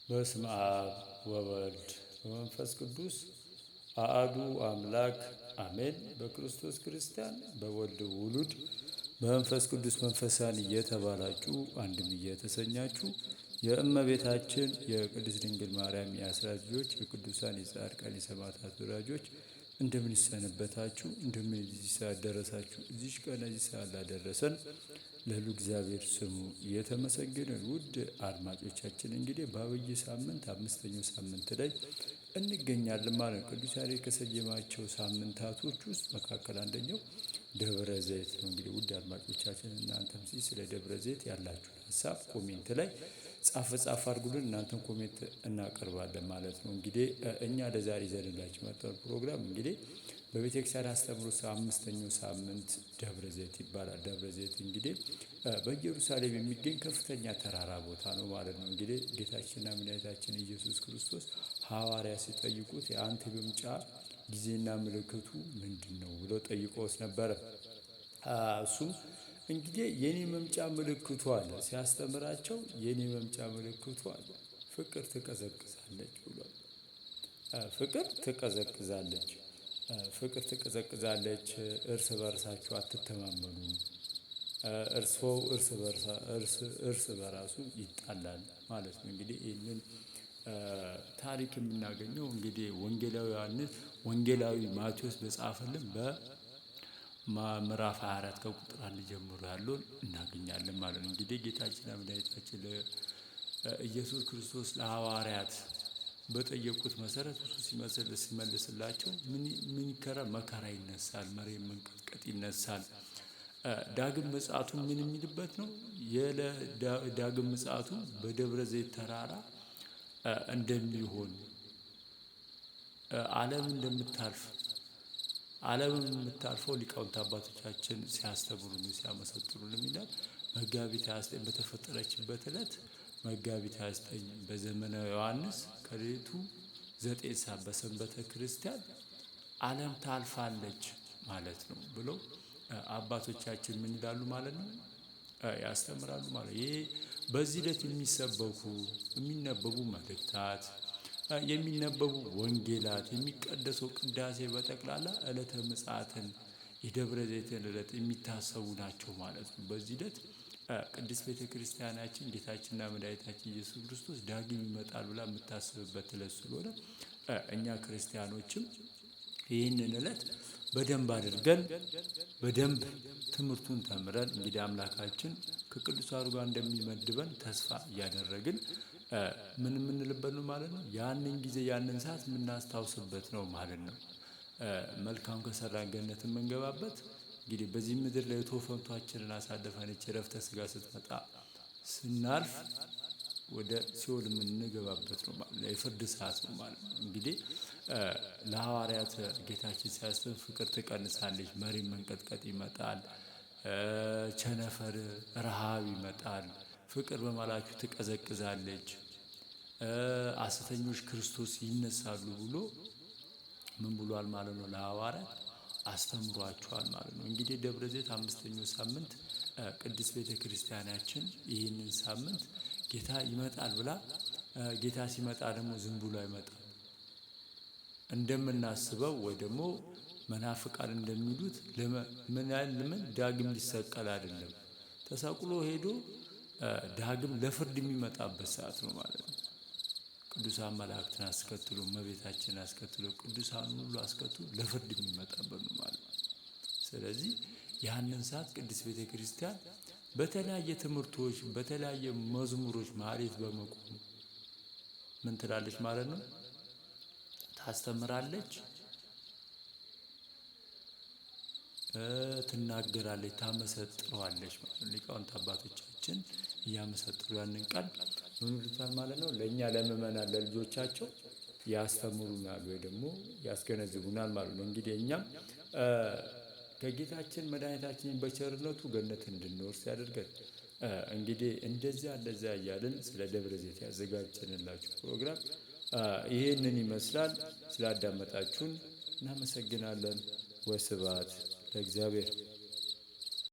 በስመ አብ ወወልድ ወመንፈስ ቅዱስ አሐዱ አምላክ አሜን። በክርስቶስ ክርስቲያን በወልድ ውሉድ በመንፈስ ቅዱስ መንፈሳን እየተባላችሁ አንድም እየተሰኛችሁ የእመቤታችን የቅድስት ድንግል ማርያም የአስራት ልጆች የቅዱሳን የጻድቃን የሰማዕታት ወዳጆች እንደምን ሰነበታችሁ? እንደምን እዚህ ሰዓት ደረሳችሁ? እዚህ ቀን እዚህ ሰዓት ላደረሰን ለሉ እግዚአብሔር ስሙ የተመሰገነ። ውድ አድማጮቻችን እንግዲህ በአብይ ሳምንት አምስተኛው ሳምንት ላይ እንገኛለን ማለት ነው። ቅዱስ ያሬድ ከሰየማቸው ሳምንታቶች ውስጥ መካከል አንደኛው ደብረ ዘይት ነው። እንግዲህ ውድ አድማጮቻችን እናንተም ስለ ደብረ ዘይት ያላችሁ ሀሳብ ኮሜንት ላይ ጻፍ አድርጉልን። እናንተም ኮሜንት እናቀርባለን ማለት ነው። እንግዲህ እኛ ለዛሬ ይዘንላችሁ መጣው ፕሮግራም እንግዲህ በቤተክርስቲያን አስተምሮ አምስተኛው ሳምንት ደብረ ዘይት ይባላል። ደብረ ዘይት እንግዲህ በኢየሩሳሌም የሚገኝ ከፍተኛ ተራራ ቦታ ነው ማለት ነው። እንግዲህ ጌታችንና መድኃኒታችን ኢየሱስ ክርስቶስ ሐዋርያ ሲጠይቁት የአንተ መምጫ ጊዜና ምልክቱ ምንድነው ብለው ጠይቀውት ነበረ። እሱም እንግዲህ የኔ መምጫ ምልክቱ አለ ሲያስተምራቸው የኔ መምጫ ምልክቱ አለ ፍቅር ትቀዘቅዛለች ብሏል። ፍቅር ትቀዘቅዛለች ፍቅር ትቀዘቅዛለች። እርስ በርሳችሁ አትተማመኑ። እርስ በራሱ ይጣላል ማለት ነው። እንግዲህ ይህንን ታሪክ የምናገኘው እንግዲህ ወንጌላዊ ማቴዎስ በጻፈልን በምዕራፍ 24 ከቁጥር 1 ጀምሮ ያለውን እናገኛለን ማለት ነው። እንግዲህ ጌታችን መድኃኒታችን ኢየሱስ ክርስቶስ ለሐዋርያት በጠየቁት መሰረት እሱ ሲመልስላቸው ምን ይከራ መከራ ይነሳል፣ መሬት መንቀጥቀጥ ይነሳል። ዳግም ምጽአቱ ምን የሚልበት ነው? ዳግም ምጽአቱ በደብረ ዘይት ተራራ እንደሚሆን ዓለም እንደምታልፍ ዓለምን የምታልፈው ሊቃውንት አባቶቻችን ሲያስተምሩልን ሲያመሰጥሩልን ይላል። መጋቢት 29 በተፈጠረችበት ዕለት መጋቢት 29 በዘመነ ዮሐንስ ከሌሊቱ 9 ሰዓት በሰንበተ ክርስቲያን ዓለም ታልፋለች ማለት ነው ብለው አባቶቻችን ምን ይላሉ ማለት ነው? ያስተምራሉ ማለት ይሄ በዚህ ዕለት የሚነበቡ መልእክታት የሚነበቡ ወንጌላት የሚቀደሰው ቅዳሴ በጠቅላላ ዕለተ ምጽአትን የደብረ ዘይትን ዕለት የሚታሰቡ ናቸው ማለት ነው። በዚህ ዕለት ቅድስት ቤተ ክርስቲያናችን ጌታችንና መድኃኒታችን ኢየሱስ ክርስቶስ ዳግም ይመጣል ብላ የምታስብበት ዕለት ስለሆነ እኛ ክርስቲያኖችም ይህንን ዕለት በደንብ አድርገን በደንብ ትምህርቱን ተምረን እንግዲህ አምላካችን ከቅዱሳኑ ጋር እንደሚመድበን ተስፋ እያደረግን ምን የምንልበት ነው ማለት ነው። ያንን ጊዜ ያንን ሰዓት የምናስታውስበት ነው ማለት ነው። መልካም ከሰራን ገነት የምንገባበት እንግዲህ በዚህ ምድር ላይ ተወፈንቷችንን አሳልፈን ዕረፍተ ሥጋ ስትመጣ ስናልፍ ወደ ሲኦል የምንገባበት ነው ማለት ነው። የፍርድ ሰዓት ነው ማለት ነው። እንግዲህ ለሐዋርያት ጌታችን ሲያስተምር ፍቅር ትቀንሳለች፣ መሬት መንቀጥቀጥ ይመጣል፣ ቸነፈር ረሃብ ይመጣል፣ ፍቅር በመላችሁ ትቀዘቅዛለች፣ ሐሰተኞች ክርስቶስ ይነሳሉ ብሎ ምን ብሏል ማለት ነው? ለሐዋርያት አስተምሯቸዋል ማለት ነው። እንግዲህ ደብረ ዘይት አምስተኛው ሳምንት ቅድስት ቤተ ክርስቲያናችን ይህንን ሳምንት ጌታ ይመጣል ብላ ጌታ ሲመጣ ደግሞ ዝም ብሎ አይመጣም። እንደምናስበው ወይ ደግሞ መናፍቃን እንደሚሉት ለምን ዳግም ሊሰቀል አይደለም። ተሰቅሎ ሄዶ ዳግም ለፍርድ የሚመጣበት ሰዓት ነው ማለት ነው። ቅዱሳን መላእክትን አስከትሎ እመቤታችንን አስከትሎ ቅዱሳን ሁሉ አስከትሎ ለፍርድ የሚመጣበት ነው ማለት ነው። ስለዚህ ያንን ሰዓት ቅድስት ቤተ ክርስቲያን በተለያየ ትምህርቶች በተለያየ መዝሙሮች ማህሌት በመቆም ምን ትላለች ማለት ነው? ታስተምራለች፣ ትናገራለች፣ ታመሰጥረዋለች ማለት ነው። ሊቃውንት አባቶቻችን እያመሰጥሩ ያንን ቃል ምን ይሉታል ማለት ነው? ለእኛ ለምእመናን ለልጆቻቸው ያስተምሩናል ወይ ደግሞ ያስገነዝቡናል ማለት ነው። እንግዲህ እኛም ከጌታችን መድኃኒታችን በቸርነቱ ገነት እንድንወርስ ያደርገን። እንግዲህ እንደዚያ እያልን ስለ ደብረ ዘይት ያዘጋጀንላችሁ ፕሮግራም ይህንን ይመስላል። ስላዳመጣችሁን እናመሰግናለን። ወስብሐት ለእግዚአብሔር።